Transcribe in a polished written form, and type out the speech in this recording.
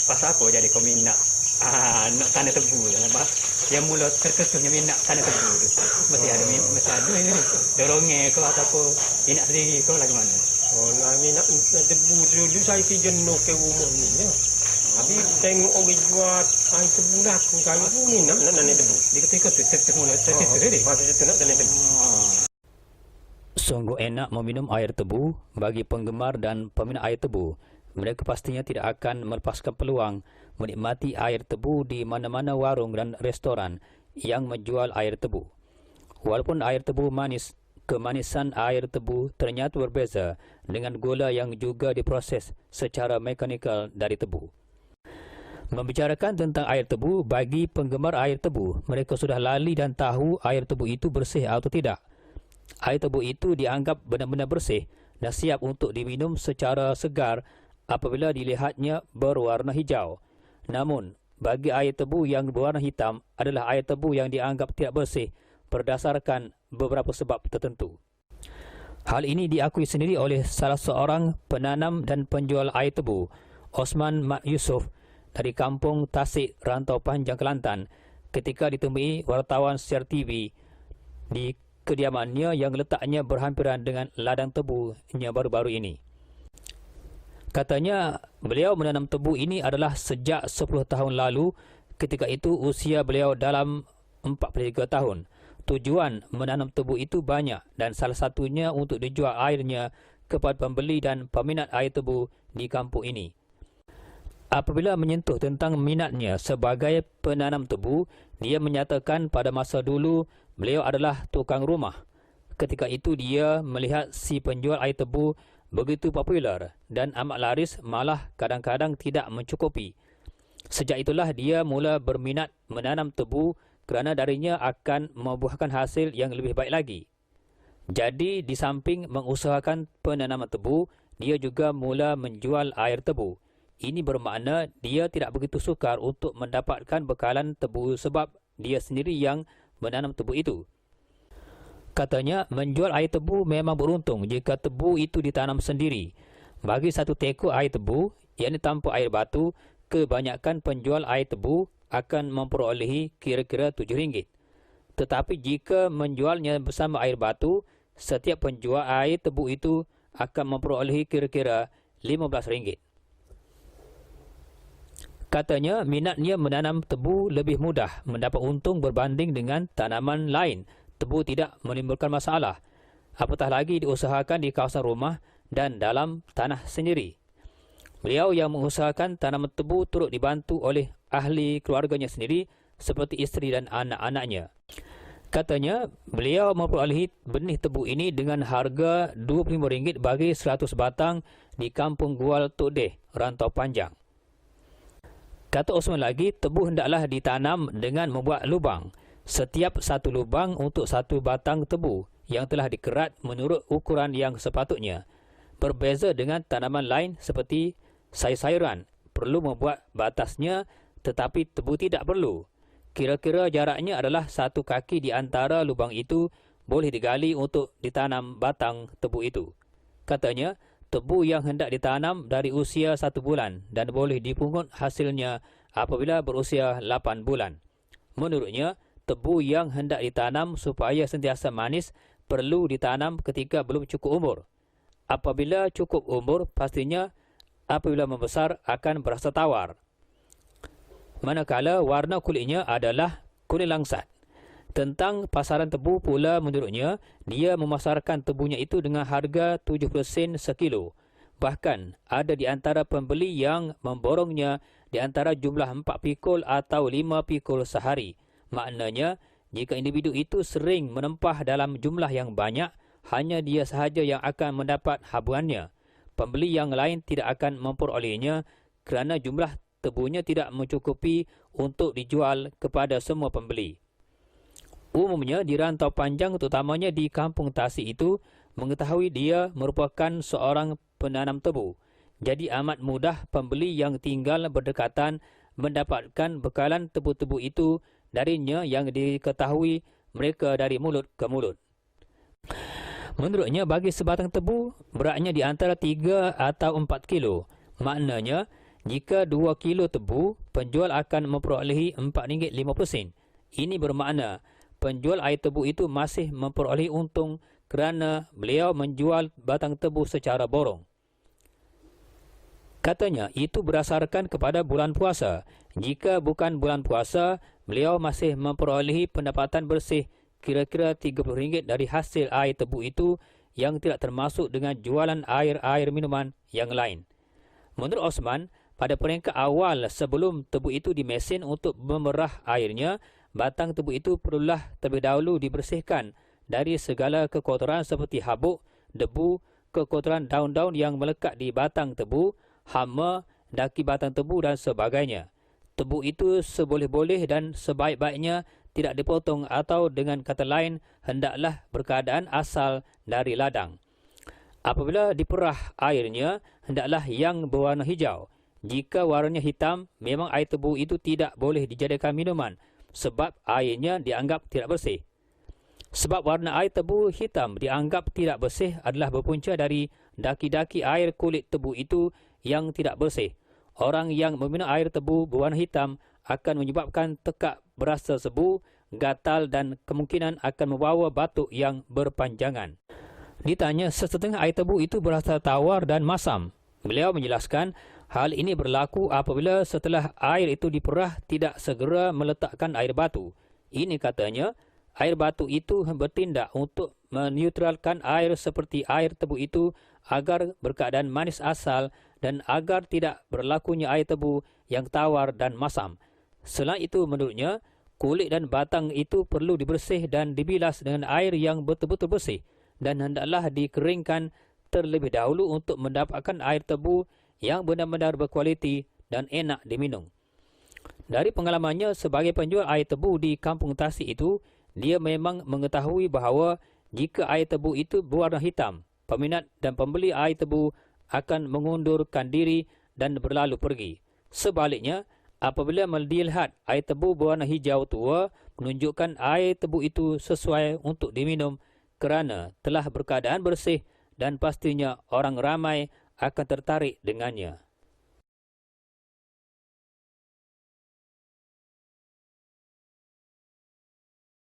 Pasal apa jadi kau minat nak tanah tebu lah, yang mula terkesuhnya minat tanah tebu tu mesti ada ini dorongnya kau ataupun minat sendiri kau lagi mana? Oh, nak minat tebu dulu saya jenuh ke rumah ni ya. Habis tengok orang jual air tebu laku, saya pun minat nak tanah tebu. Di ketika tu semula tercetus tadi. Pasal itu nak tanah tebu. Sungguh enak meminum air tebu bagi penggemar dan peminat air tebu. Mereka pastinya tidak akan melepaskan peluang menikmati air tebu di mana-mana warung dan restoran yang menjual air tebu. Walaupun air tebu manis, kemanisan air tebu ternyata berbeza dengan gula yang juga diproses secara mekanikal dari tebu. Membicarakan tentang air tebu bagi penggemar air tebu, mereka sudah lali dan tahu air tebu itu bersih atau tidak. Air tebu itu dianggap benar-benar bersih dan siap untuk diminum secara segar apabila dilihatnya berwarna hijau. Namun, bagi air tebu yang berwarna hitam adalah air tebu yang dianggap tidak bersih berdasarkan beberapa sebab tertentu. Hal ini diakui sendiri oleh salah seorang penanam dan penjual air tebu, Osman Mat Yusof dari kampung Tasik, Rantau Panjang, Kelantan, ketika ditemui wartawan Siar TV di kediamannya yang letaknya berhampiran dengan ladang tebunya baru-baru ini. Katanya, beliau menanam tebu ini adalah sejak 10 tahun lalu, ketika itu usia beliau dalam 43 tahun. Tujuan menanam tebu itu banyak dan salah satunya untuk dijual airnya kepada pembeli dan peminat air tebu di kampung ini. Apabila menyentuh tentang minatnya sebagai penanam tebu, dia menyatakan pada masa dulu beliau adalah tukang rumah. Ketika itu dia melihat si penjual air tebu begitu popular dan amat laris, malah kadang-kadang tidak mencukupi. Sejak itulah dia mula berminat menanam tebu kerana darinya akan membuahkan hasil yang lebih baik lagi. Jadi di samping mengusahakan penanaman tebu, dia juga mula menjual air tebu. Ini bermakna dia tidak begitu sukar untuk mendapatkan bekalan tebu sebab dia sendiri yang menanam tebu itu. Katanya, menjual air tebu memang beruntung jika tebu itu ditanam sendiri. Bagi satu teko air tebu, yakni tanpa air batu, kebanyakan penjual air tebu akan memperolehi kira-kira RM7. Tetapi jika menjualnya bersama air batu, setiap penjual air tebu itu akan memperolehi kira-kira RM15. Katanya, minatnya menanam tebu lebih mudah mendapat untung berbanding dengan tanaman lain. Tebu tidak menimbulkan masalah, apatah lagi diusahakan di kawasan rumah dan dalam tanah sendiri. Beliau yang mengusahakan tanaman tebu turut dibantu oleh ahli keluarganya sendiri seperti isteri dan anak-anaknya. Katanya, beliau memperolehi benih tebu ini dengan harga RM25 bagi 100 batang di kampung Gual Tok Deh, Rantau Panjang. Kata Osman lagi, tebu hendaklah ditanam dengan membuat lubang. Setiap satu lubang untuk satu batang tebu yang telah dikerat menurut ukuran yang sepatutnya. Berbeza dengan tanaman lain seperti sayur-sayuran, perlu membuat batasnya, tetapi tebu tidak perlu. Kira-kira jaraknya adalah 1 kaki di antara lubang itu boleh digali untuk ditanam batang tebu itu. Katanya, tebu yang hendak ditanam dari usia 1 bulan dan boleh dipungut hasilnya apabila berusia 8 bulan. Menurutnya, tebu yang hendak ditanam supaya sentiasa manis perlu ditanam ketika belum cukup umur. Apabila cukup umur, pastinya apabila membesar akan berasa tawar. Manakala warna kulitnya adalah kulit langsat. Tentang pasaran tebu pula menurutnya, dia memasarkan tebunya itu dengan harga 70 sen sekilo. Bahkan ada di antara pembeli yang memborongnya di antara jumlah 4 pikul atau 5 pikul sehari. Maknanya, jika individu itu sering menempah dalam jumlah yang banyak, hanya dia sahaja yang akan mendapat habuannya. Pembeli yang lain tidak akan memperolehnya kerana jumlah tebunya tidak mencukupi untuk dijual kepada semua pembeli. Umumnya di Rantau Panjang, terutamanya di kampung Tasik itu, mengetahui dia merupakan seorang penanam tebu. Jadi amat mudah pembeli yang tinggal berdekatan mendapatkan bekalan tebu-tebu itu darinya yang diketahui mereka dari mulut ke mulut. Menurutnya, bagi sebatang tebu, beratnya di antara 3 atau 4 kilo. Maknanya, jika 2 kilo tebu, penjual akan memperolehi RM4.50. Ini bermakna, penjual air tebu itu masih memperolehi untung kerana beliau menjual batang tebu secara borong. Katanya, itu berdasarkan kepada bulan puasa. Jika bukan bulan puasa, beliau masih memperolehi pendapatan bersih kira-kira RM30 dari hasil air tebu itu yang tidak termasuk dengan jualan air minuman yang lain. Menurut Osman, pada peringkat awal sebelum tebu itu dimesin untuk memerah airnya, batang tebu itu perlulah terlebih dahulu dibersihkan dari segala kekotoran seperti habuk, debu, kekotoran daun-daun yang melekat di batang tebu, hama, daki batang tebu dan sebagainya. Tebu itu seboleh-boleh dan sebaik-baiknya tidak dipotong atau dengan kata lain hendaklah berkeadaan asal dari ladang. Apabila diperah airnya, hendaklah yang berwarna hijau. Jika warnanya hitam, memang air tebu itu tidak boleh dijadikan minuman sebab airnya dianggap tidak bersih. Sebab warna air tebu hitam dianggap tidak bersih adalah berpunca dari daki-daki air kulit tebu itu yang tidak bersih. Orang yang meminum air tebu berwarna hitam akan menyebabkan tekak berasa sebu, gatal dan kemungkinan akan membawa batuk yang berpanjangan. Ditanya sesetengah air tebu itu berasa tawar dan masam. Beliau menjelaskan hal ini berlaku apabila setelah air itu diperah tidak segera meletakkan air batu. Ini katanya, air batu itu bertindak untuk menetralkan air seperti air tebu itu agar berkeadaan manis asal dan agar tidak berlakunya air tebu yang tawar dan masam. Selain itu, menurutnya, kulit dan batang itu perlu dibersih dan dibilas dengan air yang betul-betul bersih dan hendaklah dikeringkan terlebih dahulu untuk mendapatkan air tebu yang benar-benar berkualiti dan enak diminum. Dari pengalamannya sebagai penjual air tebu di Kampung Tasik itu, dia memang mengetahui bahawa jika air tebu itu berwarna hitam, peminat dan pembeli air tebu akan mengundurkan diri dan berlalu pergi. Sebaliknya, apabila dilihat air tebu berwarna hijau tua, menunjukkan air tebu itu sesuai untuk diminum kerana telah berkeadaan bersih dan pastinya orang ramai akan tertarik dengannya.